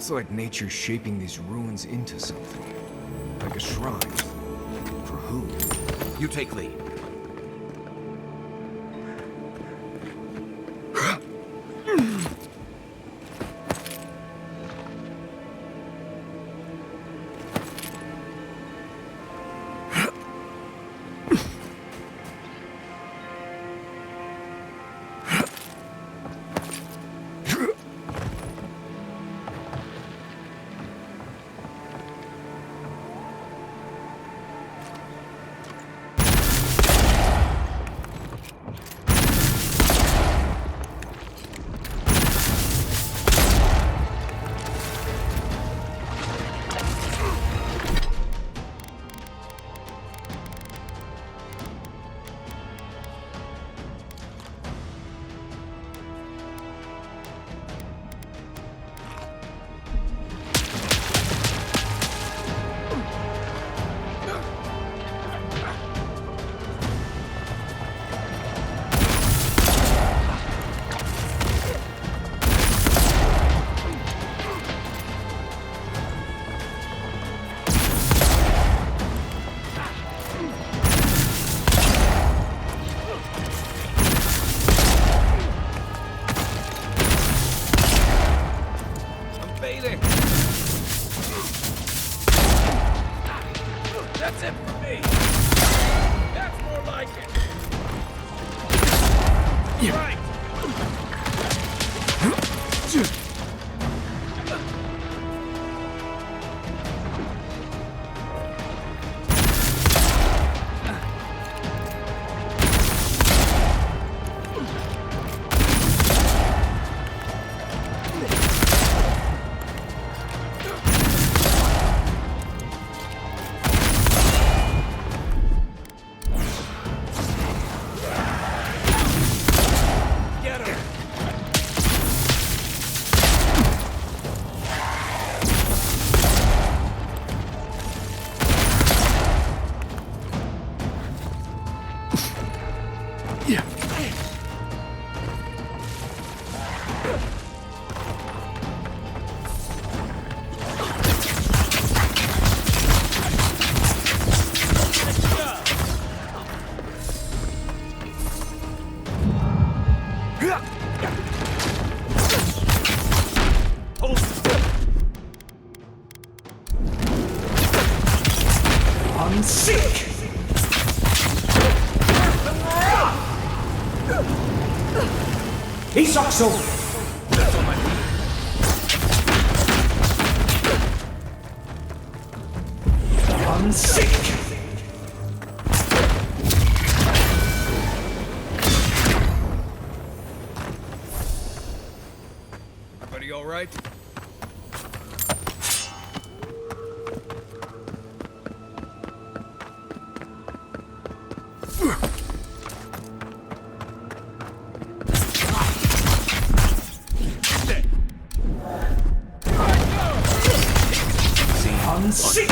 It's like nature shaping these ruins into something. Like a shrine. For who? You take lead. That's it for me. That's more like it. Right. Isakso! I'm sick! Everybody all right? I'm sick!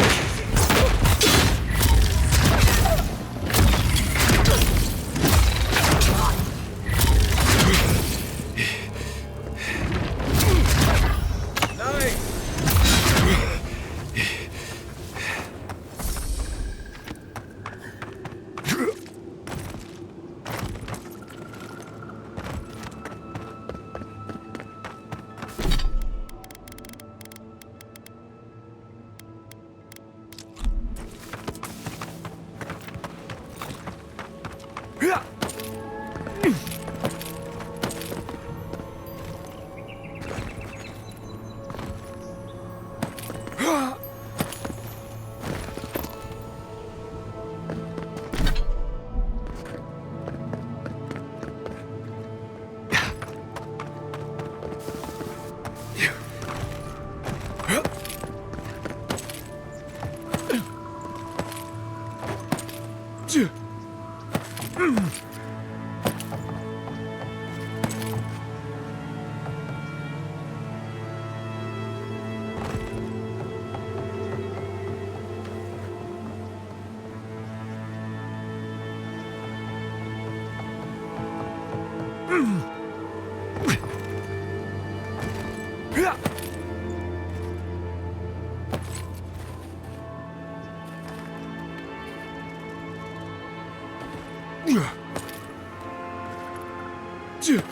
Take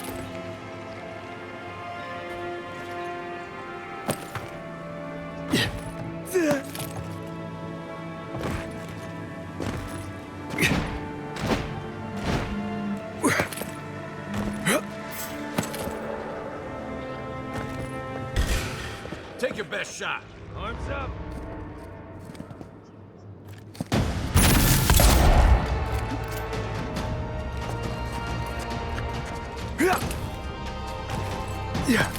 your best shot. Arms up. Yeah.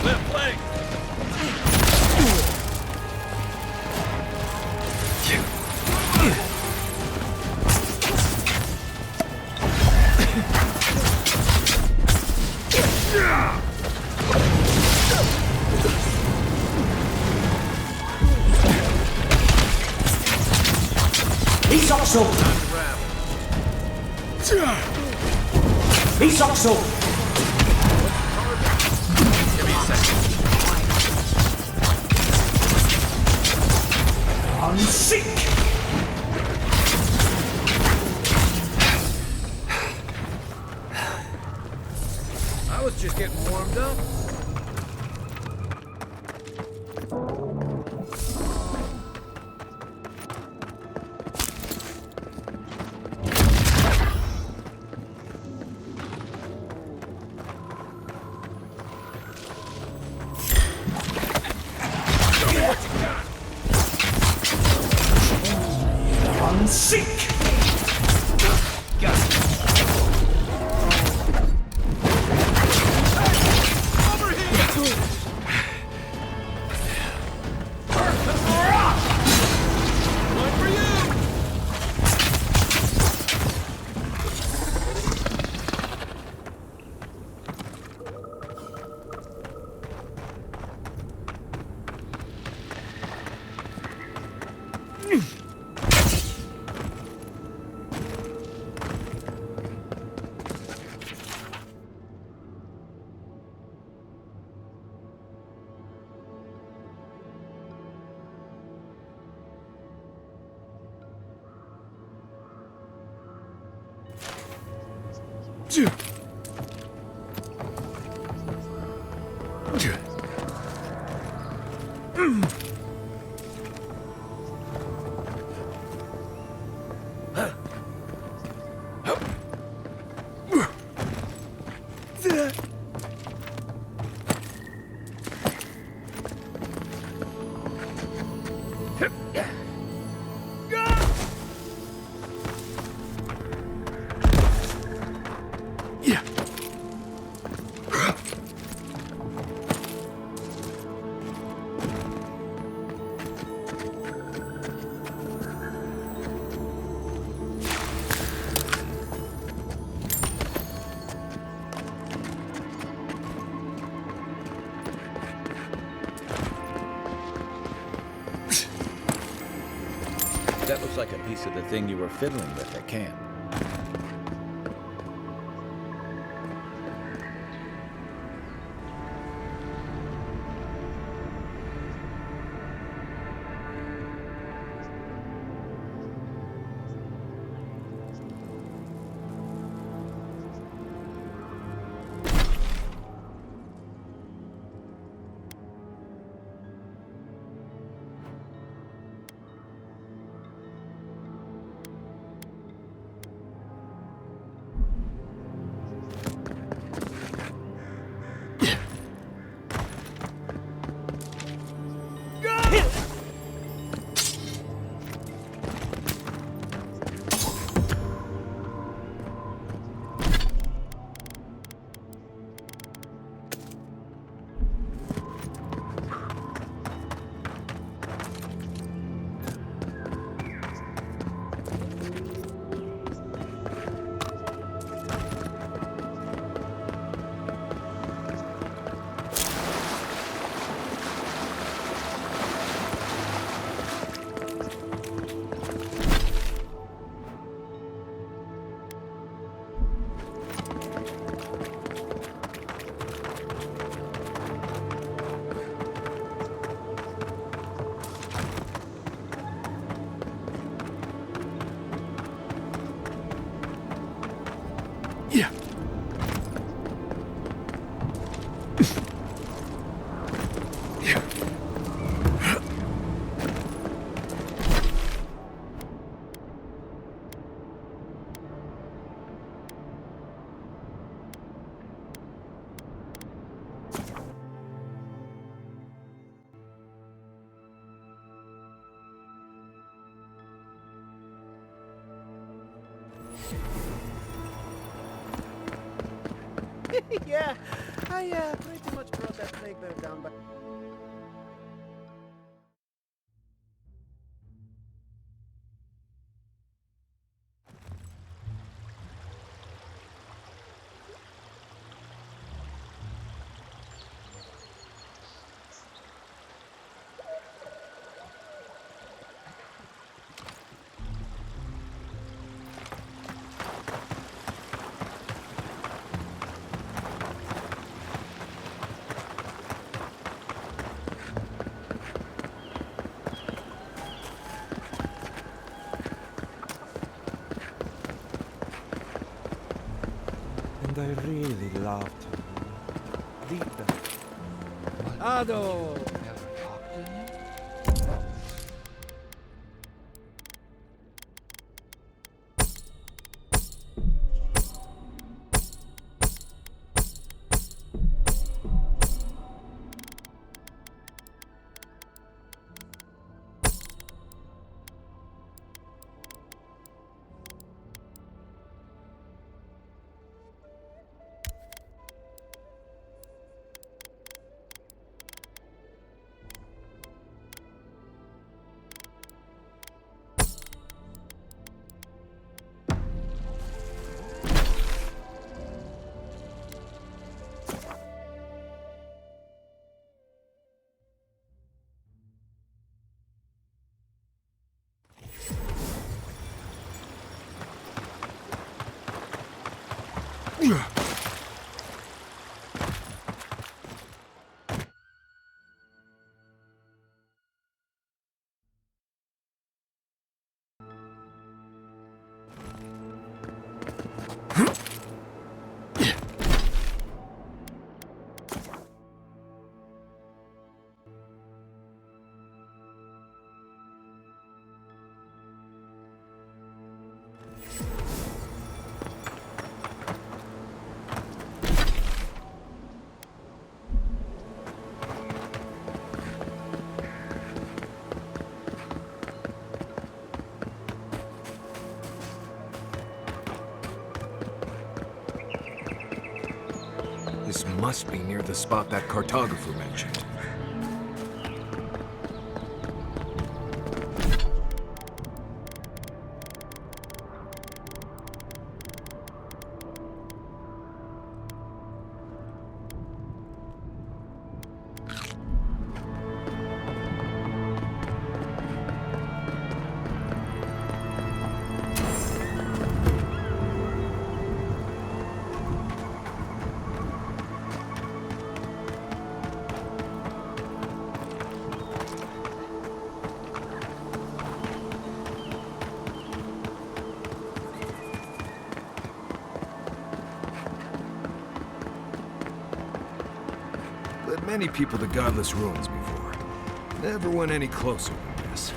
Left leg. He's also. He's also. Give me a second. Unseek. I was just getting warmed up. Unseek. That looks like a piece of the thing you were fiddling with at camp. Yeah, I pretty much brought that plague bear down by... And I really loved her. Deep down. Ado! Never talked to him? This must be near the spot that cartographer mentioned. Led many people to godless ruins before. Never went any closer than this.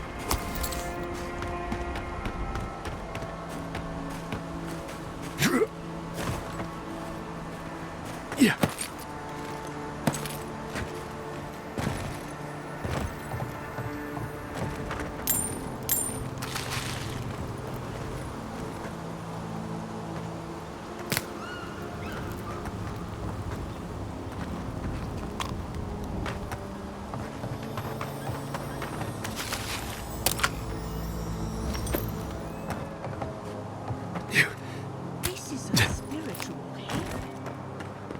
Yeah. This is a spiritual haven.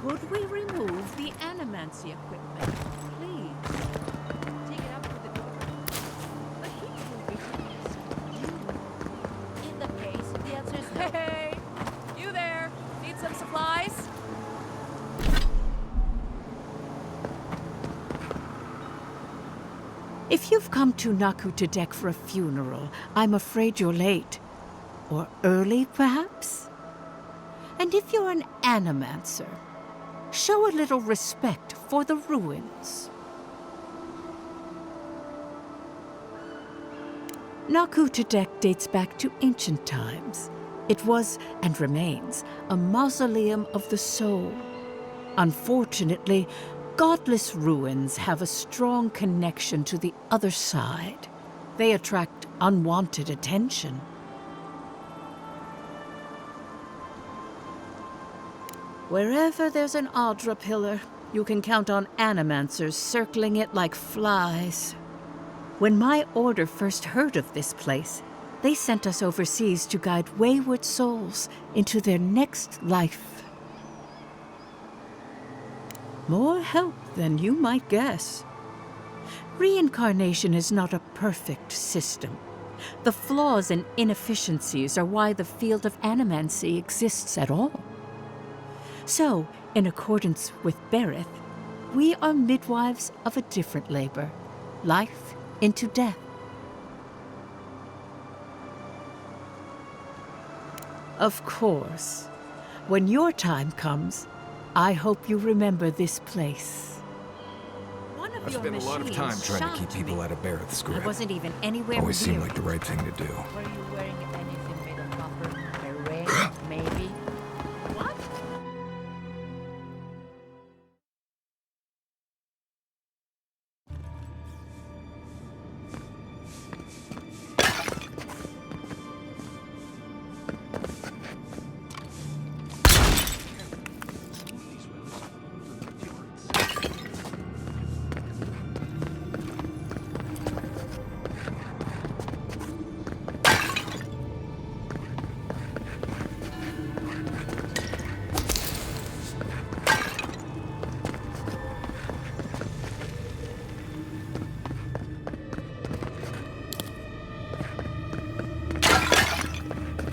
Could we remove the animancy equipment, please? Take it up with the door. The heat will be fast. In the case, the answer is no. Hey! You there! Need some supplies? If you've come to Nakutadek for a funeral, I'm afraid you're late. Or early, perhaps? And if you're an animancer, show a little respect for the ruins. Nakutadek dates back to ancient times. It was, and remains, a mausoleum of the soul. Unfortunately, godless ruins have a strong connection to the other side. They attract unwanted attention. Wherever there's an Adra pillar, you can count on animancers circling it like flies. When my order first heard of this place, they sent us overseas to guide wayward souls into their next life. More help than you might guess. Reincarnation is not a perfect system. The flaws and inefficiencies are why the field of animancy exists at all. So, in accordance with Berith, we are midwives of a different labor, life into death. Of course, when your time comes, I hope you remember this place. One of I've your spent a lot of time machines trying to shocked keep people me. out of Berith's I grip. wasn't even anywhere Always seemed near like the right thing to do. Were you wearing anything made of copper? A ring, maybe? What?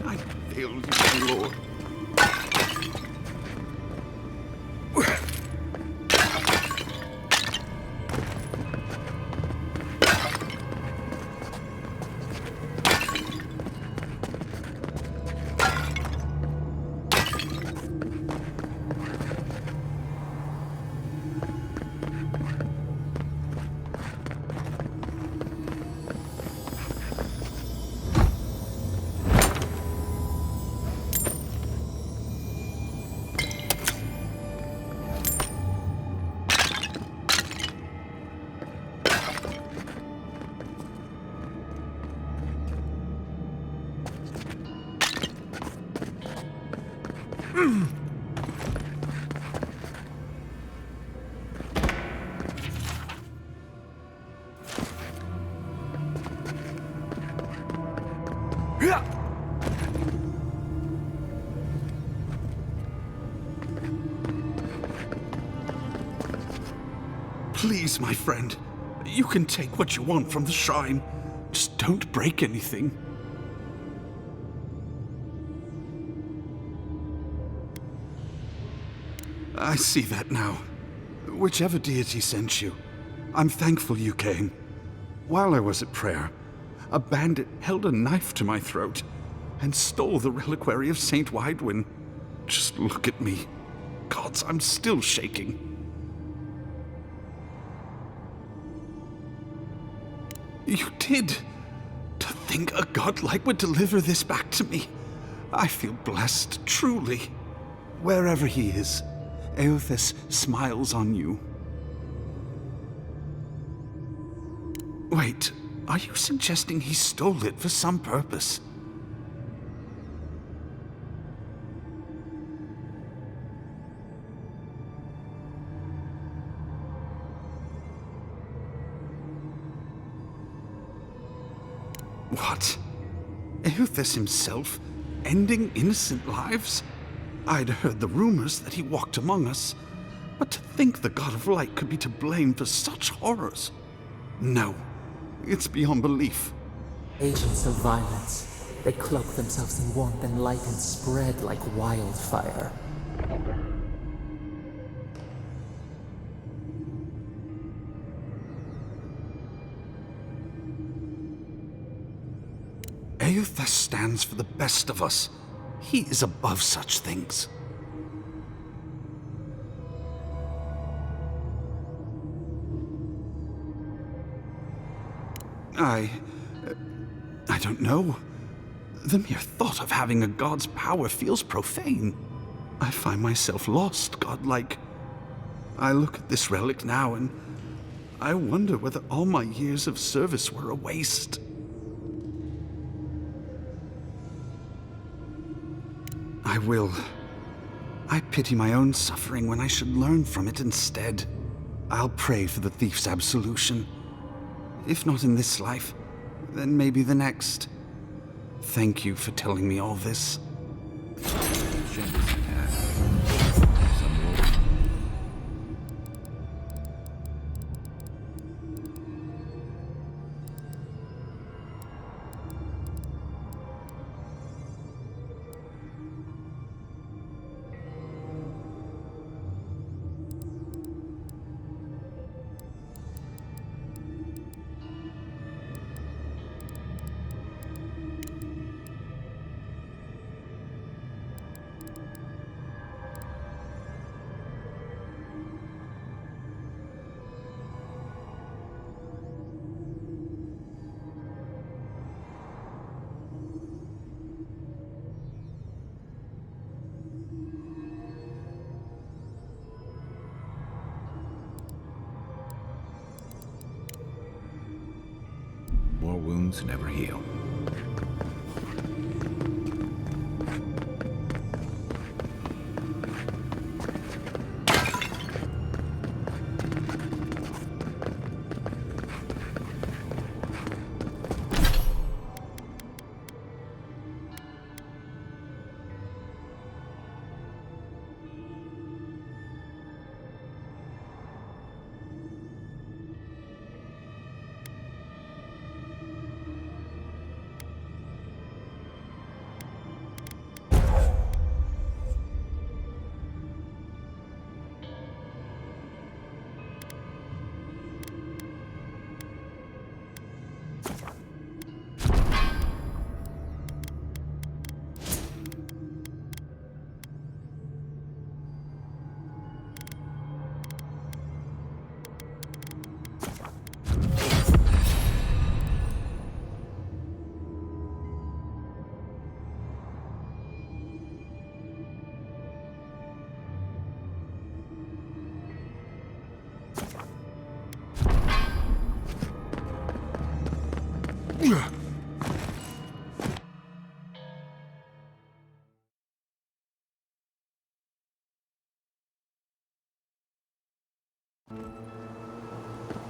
I fail you, my lord. Please, my friend, you can take what you want from the shrine. Just don't break anything. I see that now. Whichever deity sent you, I'm thankful you came. While I was at prayer, a bandit held a knife to my throat and stole the reliquary of Saint Widewin. Just look at me. Gods, I'm still shaking. You did. To think a godlike would deliver this back to me. I feel blessed, truly. Wherever he is, Eothas smiles on you. Wait, are you suggesting he stole it for some purpose? What? Eothas himself, ending innocent lives? I'd heard the rumors that he walked among us, but to think the God of Light could be to blame for such horrors? No, it's beyond belief. Agents of violence. They cloak themselves in warmth and light and spread like wildfire. Eothas stands for the best of us. He is above such things. I don't know. The mere thought of having a god's power feels profane. I find myself lost, godlike. I look at this relic now and I wonder whether all my years of service were a waste. I pity my own suffering when I should learn from it instead. I'll pray for the thief's absolution. If not in this life, then maybe the next. Thank you for telling me all this. More wounds never heal.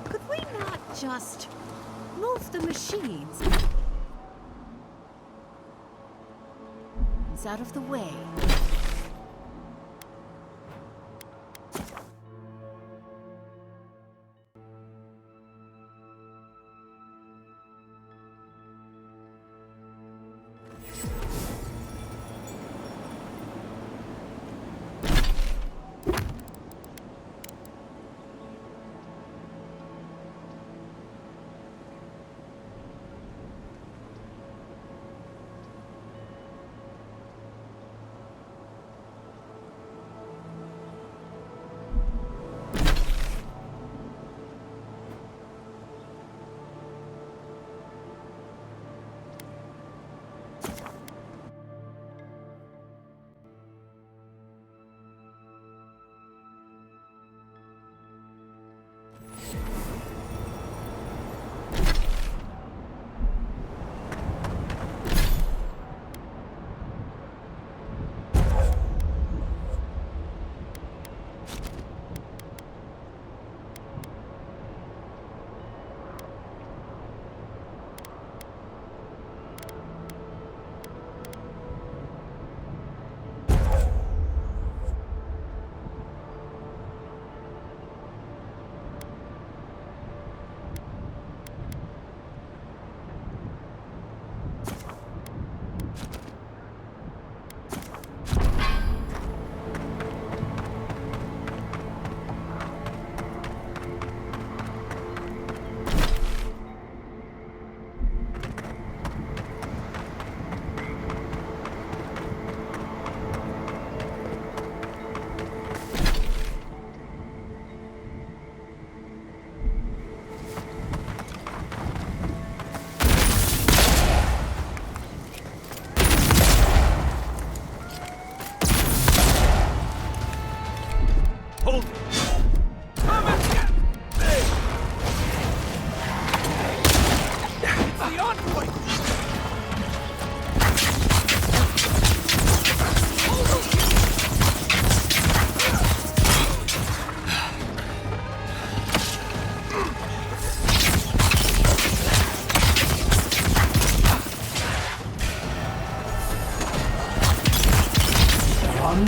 Could we not just move the machines out of the way?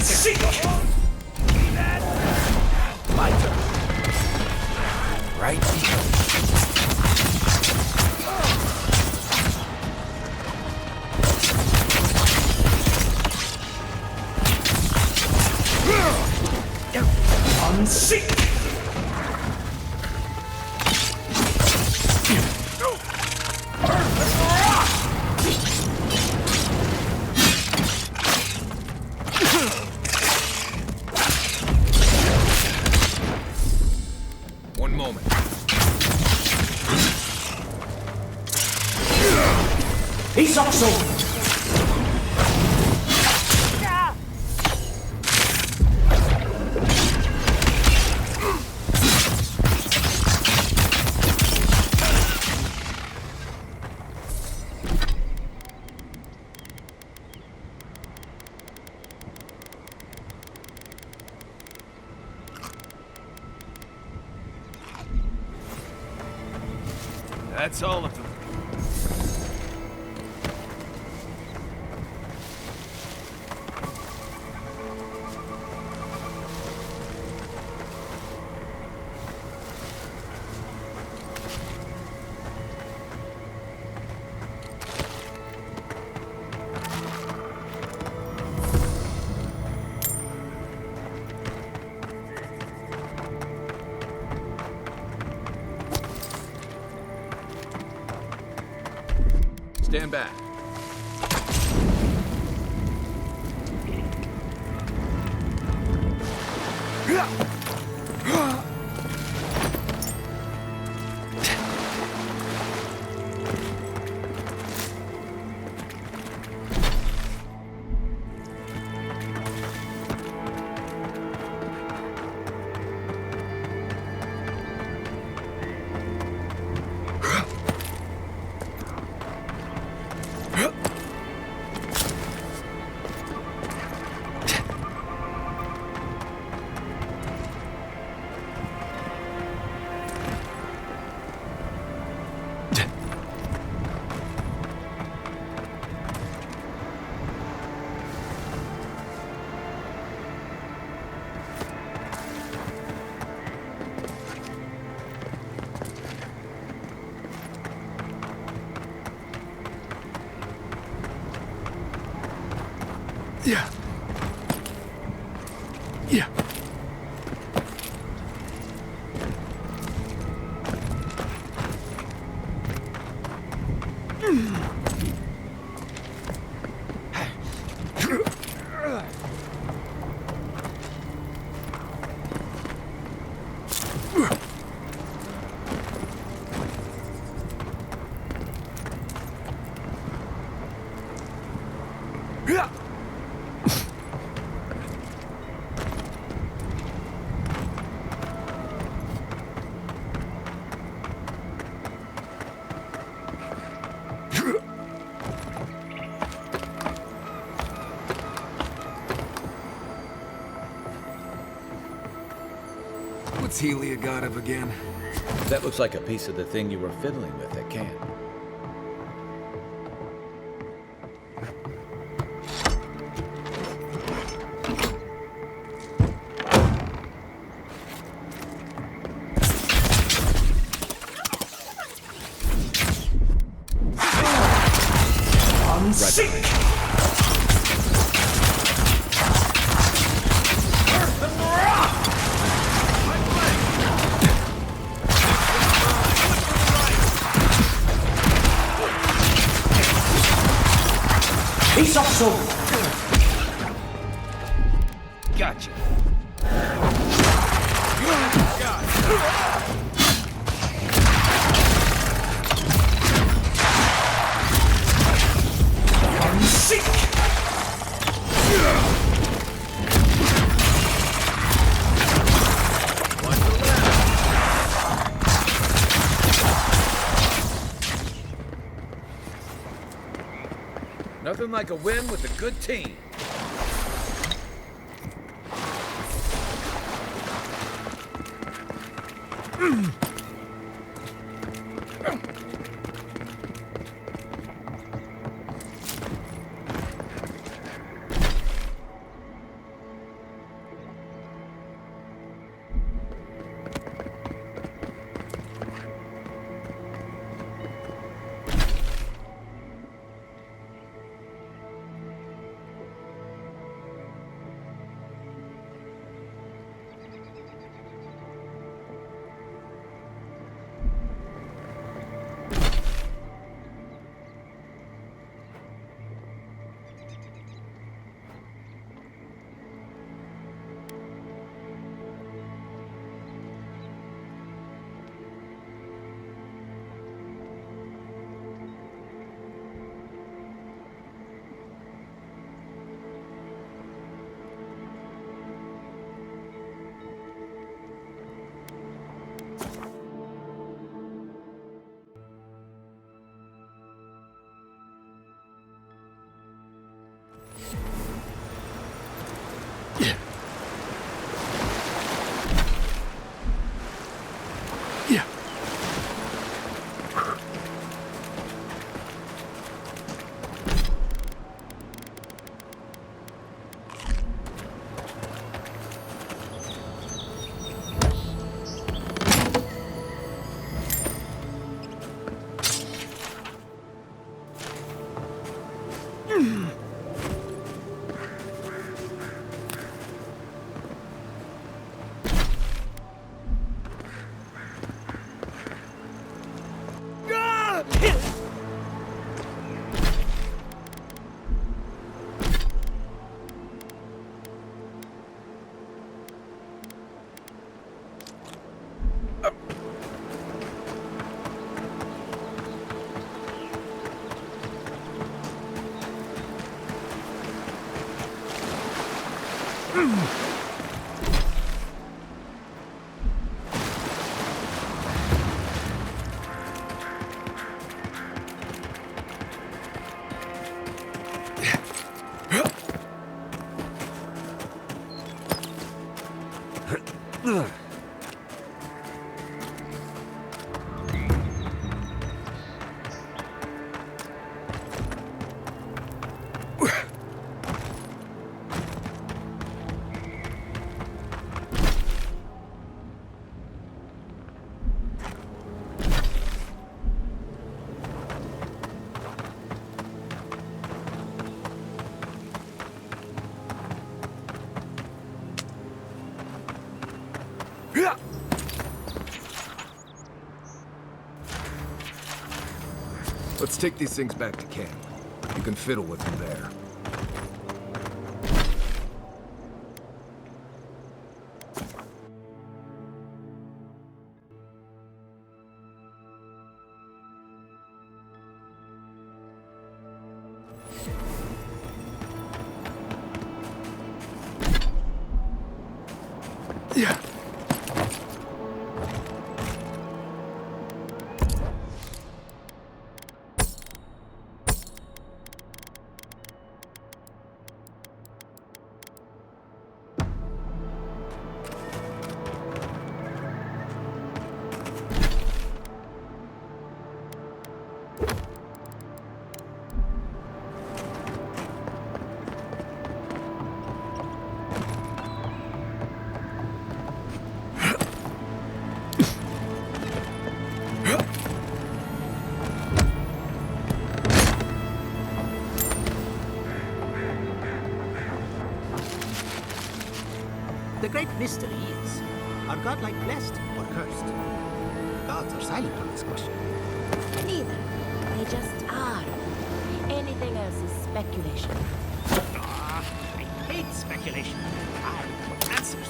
Seek! My turn. Right? Unseek! One moment. He's also That's all of them. Stand back. Yeah. Yeah. What's Helia got of again? That looks like a piece of the thing you were fiddling with at camp. unseek! He's also Gotcha. unseek! Nothing like a win with a good team. Let's take these things back to camp. You can fiddle with them there. Yeah. The great mystery is, are godlike blessed or cursed? Gods are silent on this question. Neither. They just are. Anything else is speculation. Ah, I hate speculation. I want answers.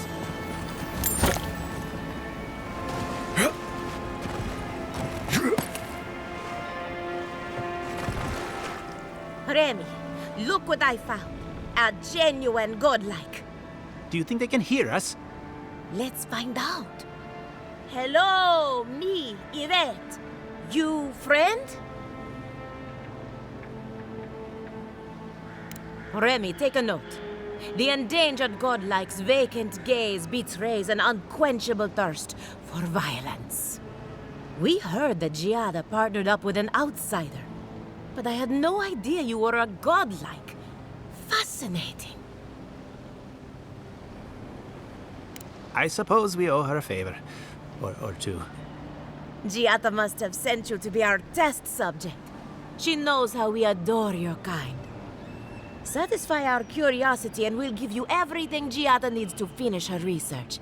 Remy, look what I found. A genuine godlike. Do you think they can hear us? Let's find out. Hello, me, Yvette. You friend? Remy, take a note. The endangered godlike's vacant gaze betrays an unquenchable thirst for violence. We heard that Giada partnered up with an outsider, but I had no idea you were a godlike. Fascinating. I suppose we owe her a favor. Or two. Giada must have sent you to be our test subject. She knows how we adore your kind. Satisfy our curiosity and we'll give you everything Giada needs to finish her research.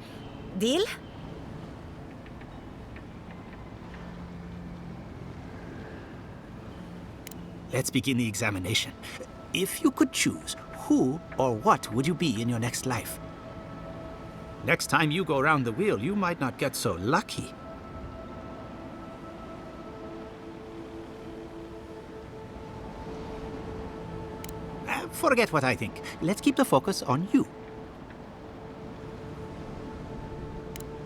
Deal? Let's begin the examination. If you could choose, who or what would you be in your next life? Next time you go around the wheel, you might not get so lucky. Forget what I think. Let's keep the focus on you.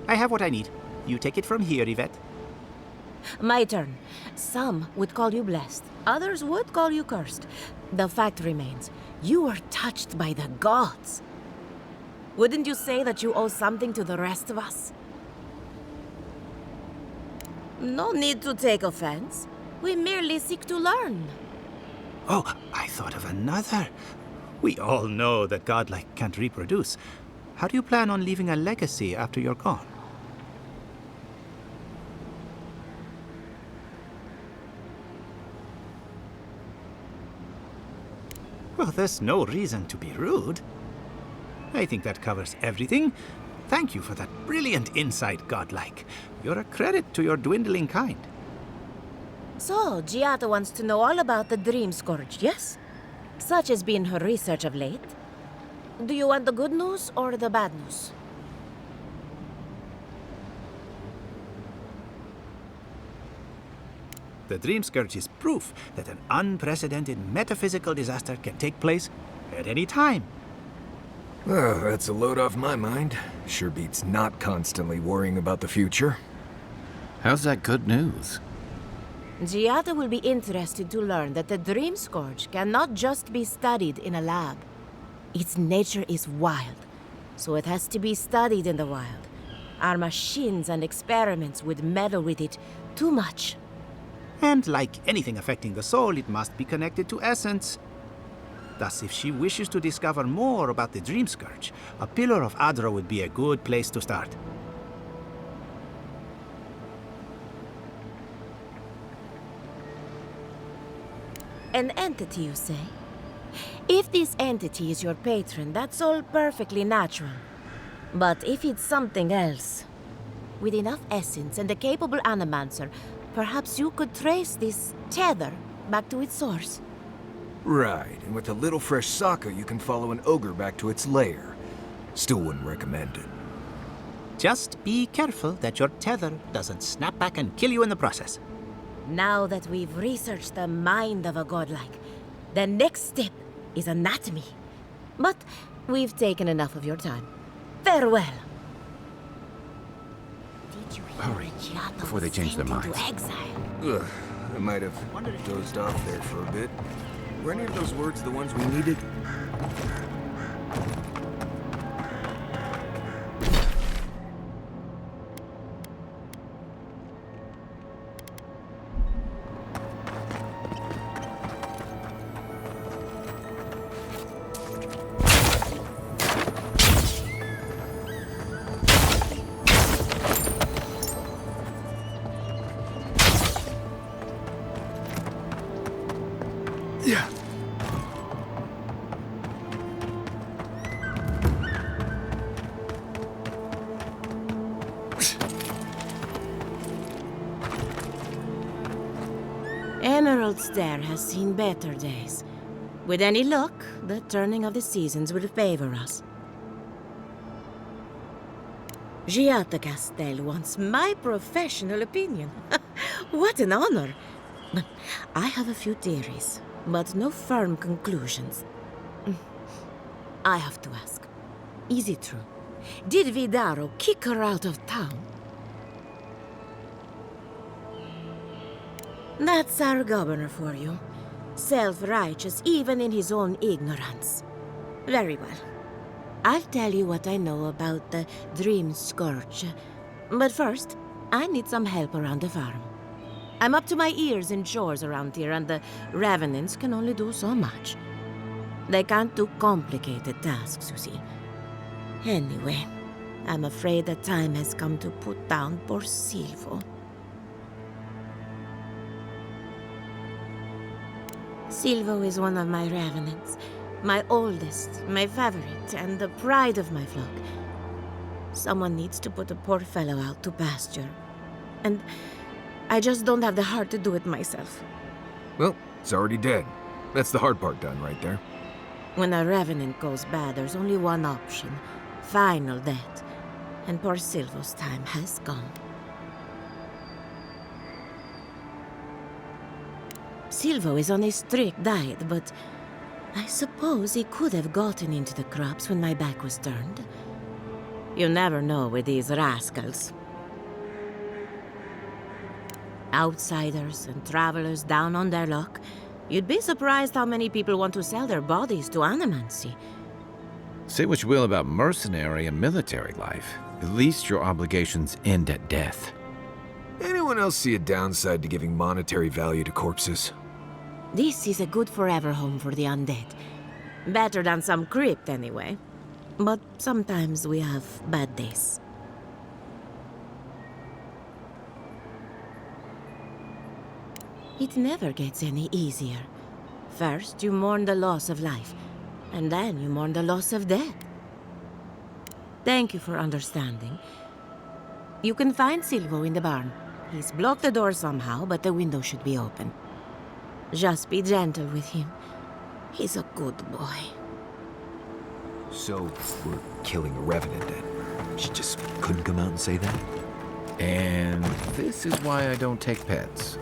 I have what I need. You take it from here, Yvette. My turn. Some would call you blessed. Others would call you cursed. The fact remains, you were touched by the gods. Wouldn't you say that you owe something to the rest of us? No need to take offense. We merely seek to learn. Oh, I thought of another. We all know that godlike can't reproduce. How do you plan on leaving a legacy after you're gone? Well, there's no reason to be rude. I think that covers everything. Thank you for that brilliant insight, godlike. You're a credit to your dwindling kind. So, Giada wants to know all about the Dream Scourge, yes? Such has been her research of late. Do you want the good news or the bad news? The Dream Scourge is proof that an unprecedented metaphysical disaster can take place at any time. Oh, that's a load off my mind. Sure beats not constantly worrying about the future. How's that good news? Giada will be interested to learn that the Dream Scourge cannot just be studied in a lab. Its nature is wild, so it has to be studied in the wild. Our machines and experiments would meddle with it too much. And like anything affecting the soul, it must be connected to essence. Thus, if she wishes to discover more about the Dream Scourge, a Pillar of Adra would be a good place to start. An entity, you say? If this entity is your patron, that's all perfectly natural. But if it's something else, with enough essence and a capable animancer, perhaps you could trace this tether back to its source. Right, and with a little fresh sake, you can follow an ogre back to its lair. Still wouldn't recommend it. Just be careful that your tether doesn't snap back and kill you in the process. Now that we've researched the mind of a godlike, the next step is anatomy. But we've taken enough of your time. Farewell. Did you hear Hurry, Giada before they was change their sent into minds. exile? Ugh, I might have dozed off there for a bit. Were any of those words the ones we needed? Yeah. Emerald Stair has seen better days. With any luck, the turning of the seasons will favor us. Giada Castel wants my professional opinion. What an honor! I have a few theories, but no firm conclusions. I have to ask, is it true? Did Vidaro kick her out of town? That's our governor for you. Self-righteous even in his own ignorance. Very well. I'll tell you what I know about the Dream Scourge. But first, I need some help around the farm. I'm up to my ears in chores around here, and the Revenants can only do so much. They can't do complicated tasks, you see. Anyway, I'm afraid the time has come to put down poor Silvo. Silvo is one of my Revenants. My oldest, my favorite, and the pride of my flock. Someone needs to put a poor fellow out to pasture. And I just don't have the heart to do it myself. Well, it's already dead. That's the hard part done right there. When a Revenant goes bad, there's only one option. Final death. And poor Silvo's time has come. Silvo is on a strict diet, but I suppose he could have gotten into the crops when my back was turned. You never know with these rascals. Outsiders and travelers down on their luck. You'd be surprised how many people want to sell their bodies to animancy. Say what you will about mercenary and military life. At least your obligations end at death. Anyone else see a downside to giving monetary value to corpses? This is a good forever home for the undead. Better than some crypt, anyway. But sometimes we have bad days. It never gets any easier. First, you mourn the loss of life, and then you mourn the loss of death. Thank you for understanding. You can find Silvo in the barn. He's blocked the door somehow, but the window should be open. Just be gentle with him. He's a good boy. So, we're killing a Revenant then? She just couldn't come out and say that? And this is why I don't take pets.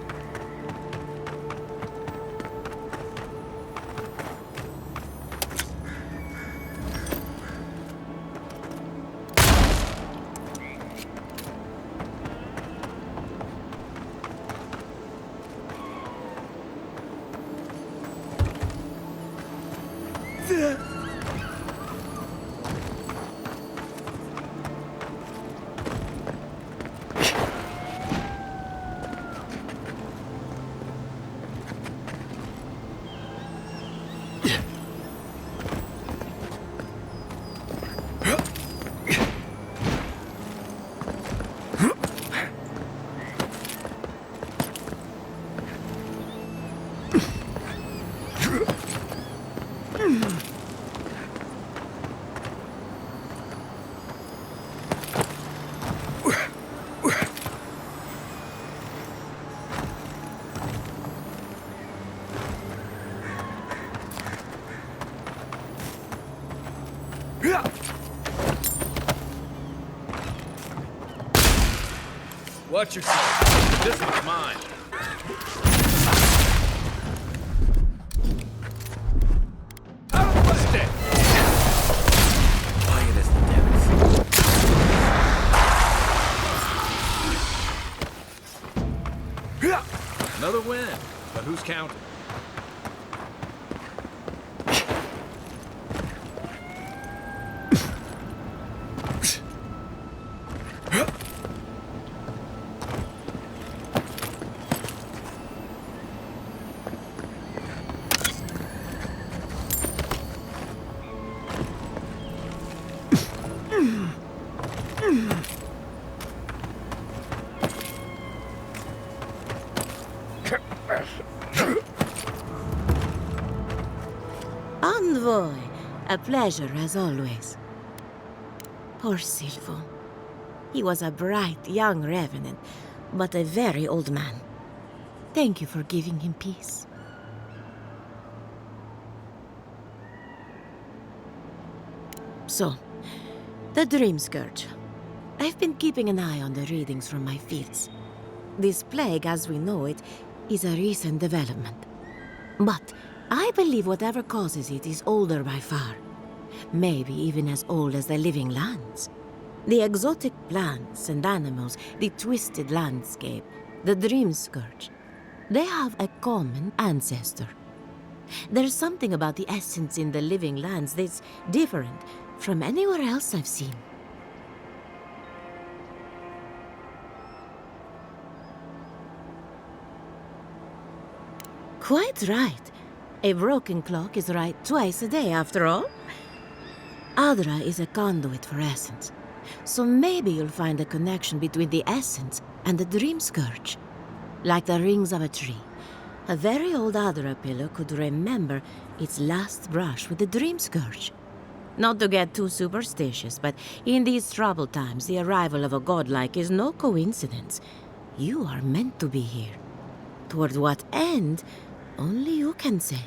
Watch yourself. This one's mine. Out of the way! Quiet as the depths. Another win. But who's counting? Envoy, a pleasure as always. Poor Silvo. He was a bright young revenant, but a very old man. Thank you for giving him peace. So, the Dream Scourge. I've been keeping an eye on the readings from my fields. This plague, as we know it, is a recent development. But I believe whatever causes it is older by far. Maybe even as old as the living lands. The exotic plants and animals, the twisted landscape, the Dream Scourge. They have a common ancestor. There's something about the essence in the living lands that's different from anywhere else I've seen. Quite right. A broken clock is right twice a day, after all. Adra is a conduit for essence. So maybe you'll find a connection between the essence and the Dream Scourge. Like the rings of a tree. A very old Adra pillar could remember its last brush with the Dream Scourge. Not to get too superstitious, but in these troubled times, the arrival of a godlike is no coincidence. You are meant to be here. Toward what end, only you can say.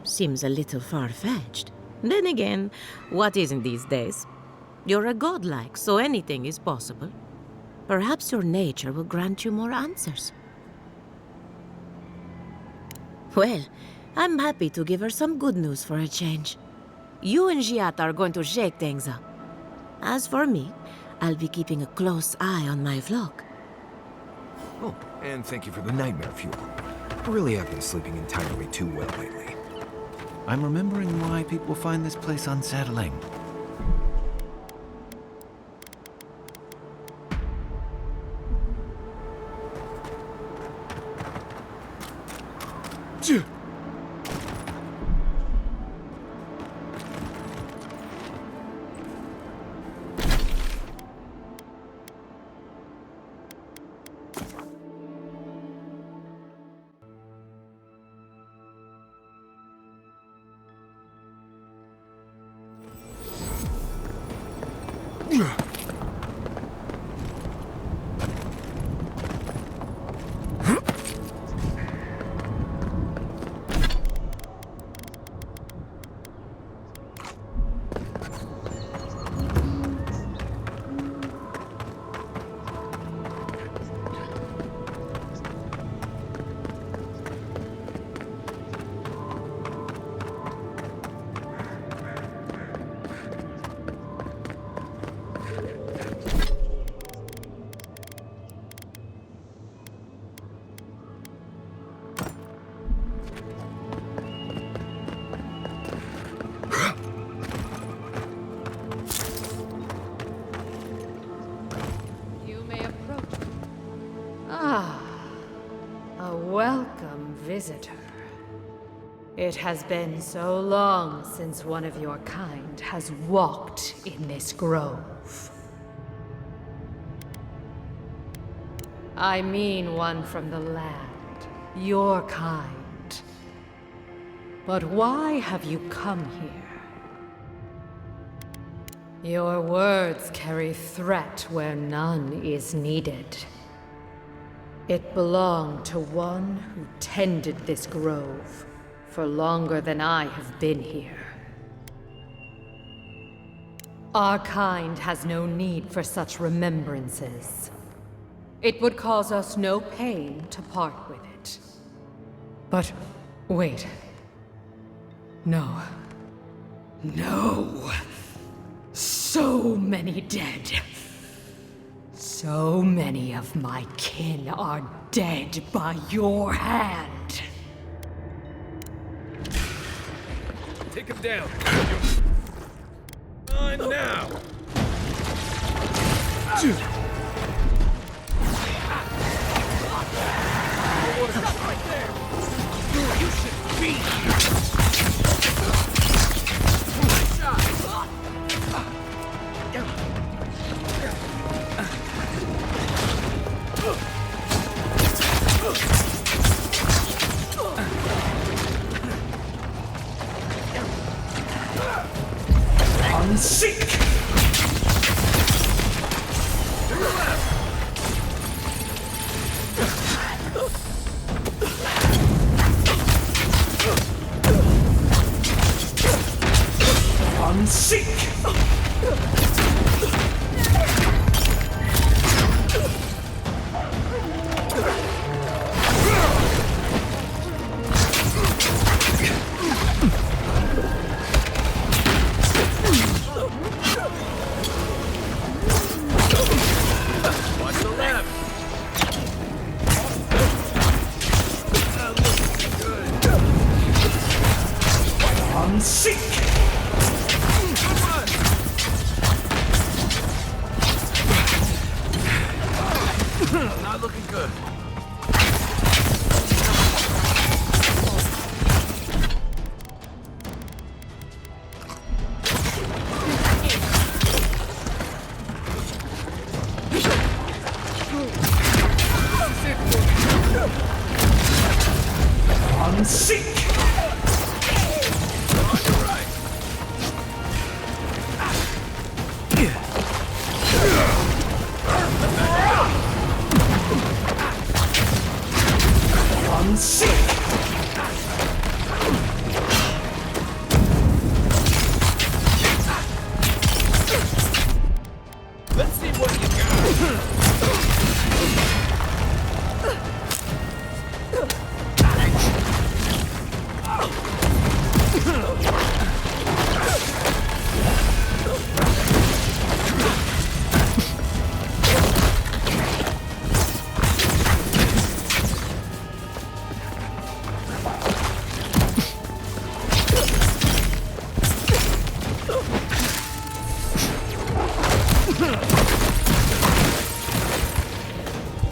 Seems a little far-fetched. Then again, what isn't these days? You're a godlike, so anything is possible. Perhaps your nature will grant you more answers. Well, I'm happy to give her some good news for a change. You and Giat are going to shake things up. As for me, I'll be keeping a close eye on my flock. Oh, and thank you for the nightmare fuel. I really have been sleeping entirely too well lately. I'm remembering why people find this place unsettling. visitor. It has been so long since one of your kind has walked in this grove. I mean one from the land, your kind. But why have you come here? Your words carry threat where none is needed. It belonged to one who tended this grove for longer than I have been here. Our kind has no need for such remembrances. It would cause us no pain to part with it. But wait. No. No! So many dead. So many of my kin are dead by your hand. Take him down. On now. Right there. You should be here. Seek! To your left. Unseek! Not looking good. Unseek! Let's see what you got.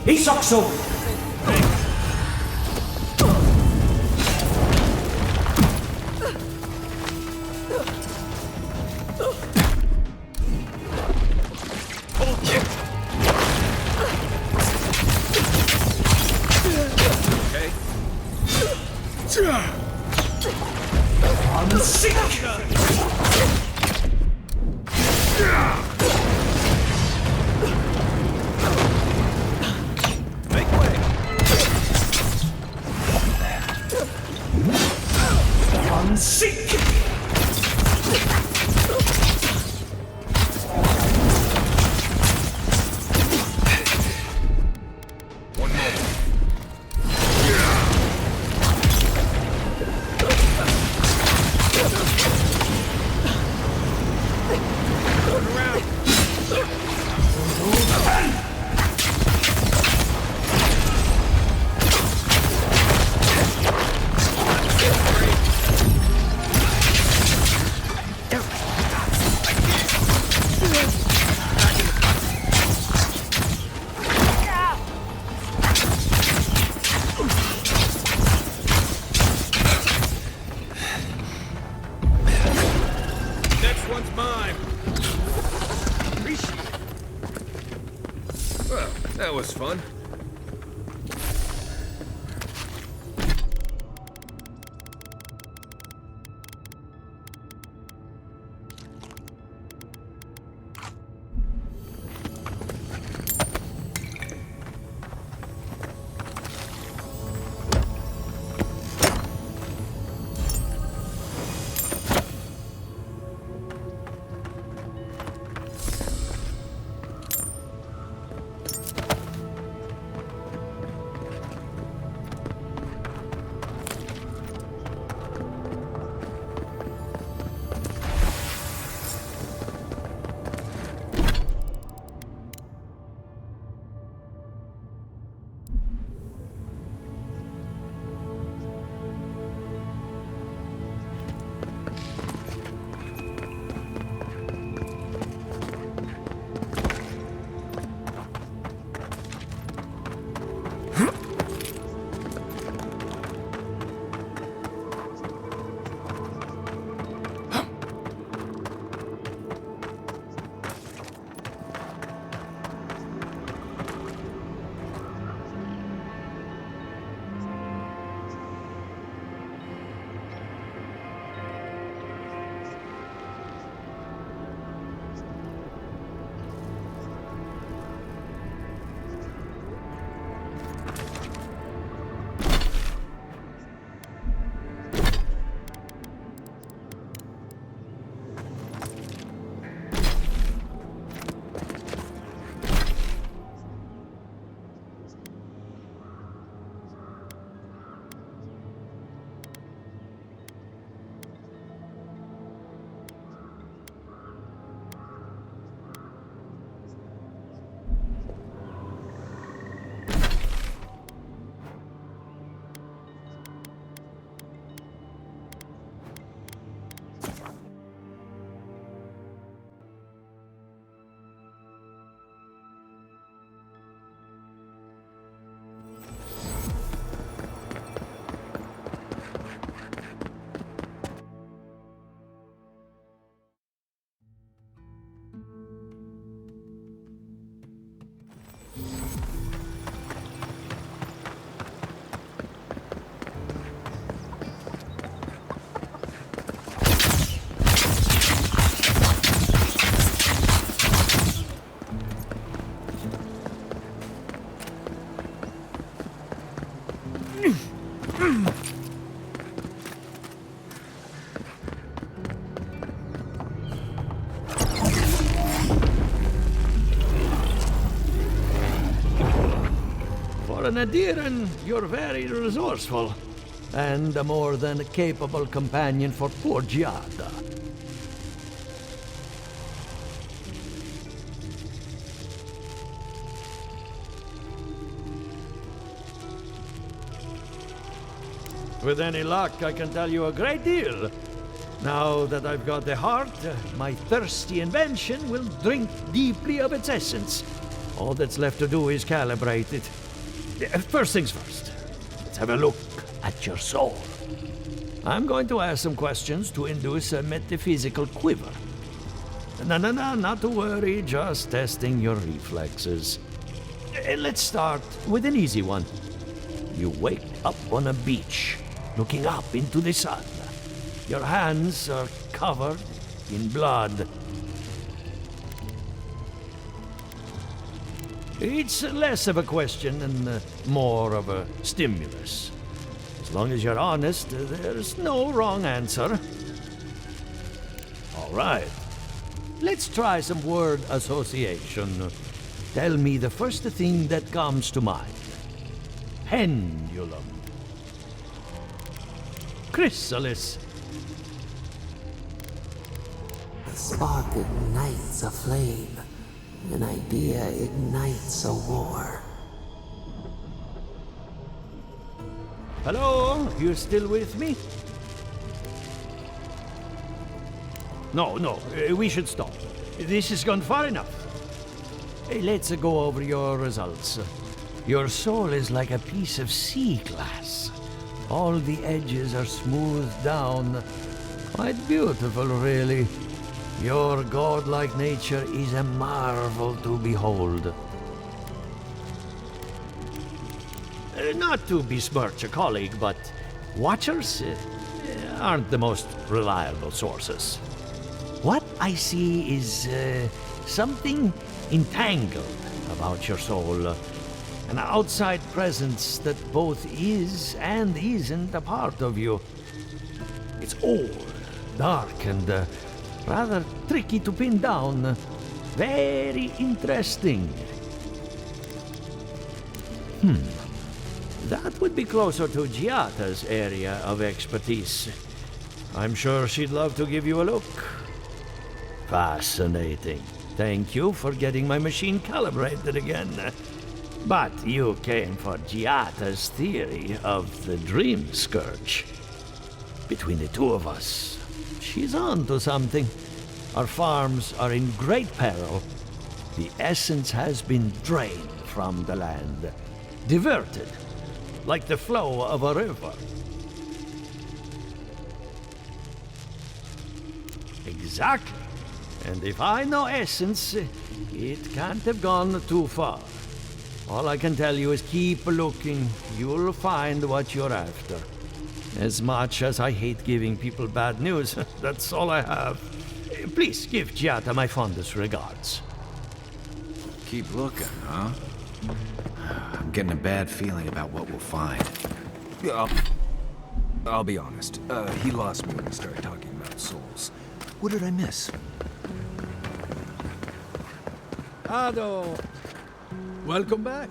Isokso! Make way. That was fun. For an Adiran, you're very resourceful, and a more than capable companion for poor Giada. With any luck, I can tell you a great deal. Now that I've got the heart, my thirsty invention will drink deeply of its essence. All that's left to do is calibrate it. First things first, let's have a look at your soul. I'm going to ask some questions to induce a metaphysical quiver. No, not to worry, just testing your reflexes. Let's start with an easy one. You wake up on a beach, looking up into the sun. Your hands are covered in blood. It's less of a question and more of a stimulus. As long as you're honest, there's no wrong answer. All right. Let's try some word association. Tell me the first thing that comes to mind. Pendulum. Chrysalis. A spark ignites a flame. An idea ignites a war. Hello? You still with me? No, we should stop. This has gone far enough. Let's go over your results. Your soul is like a piece of sea glass. All the edges are smoothed down. Quite beautiful, really. Your godlike nature is a marvel to behold. Not to besmirch a colleague, but Watchers aren't the most reliable sources. What I see is something entangled about your soul. An outside presence that both is and isn't a part of you. It's old, dark, and rather tricky to pin down. Very interesting. That would be closer to Giata's area of expertise. I'm sure she'd love to give you a look. Fascinating. Thank you for getting my machine calibrated again. But you came for Giata's theory of the Dream Scourge. Between the two of us, she's on to something. Our farms are in great peril. The essence has been drained from the land, diverted, like the flow of a river. Exactly. And if I know essence, it can't have gone too far. All I can tell you is keep looking. You'll find what you're after. As much as I hate giving people bad news, that's all I have. Please give Giata my fondest regards. Keep looking, huh? I'm getting a bad feeling about what we'll find. I'll be honest. He lost me when we started talking about souls. What did I miss? Ado! Welcome back.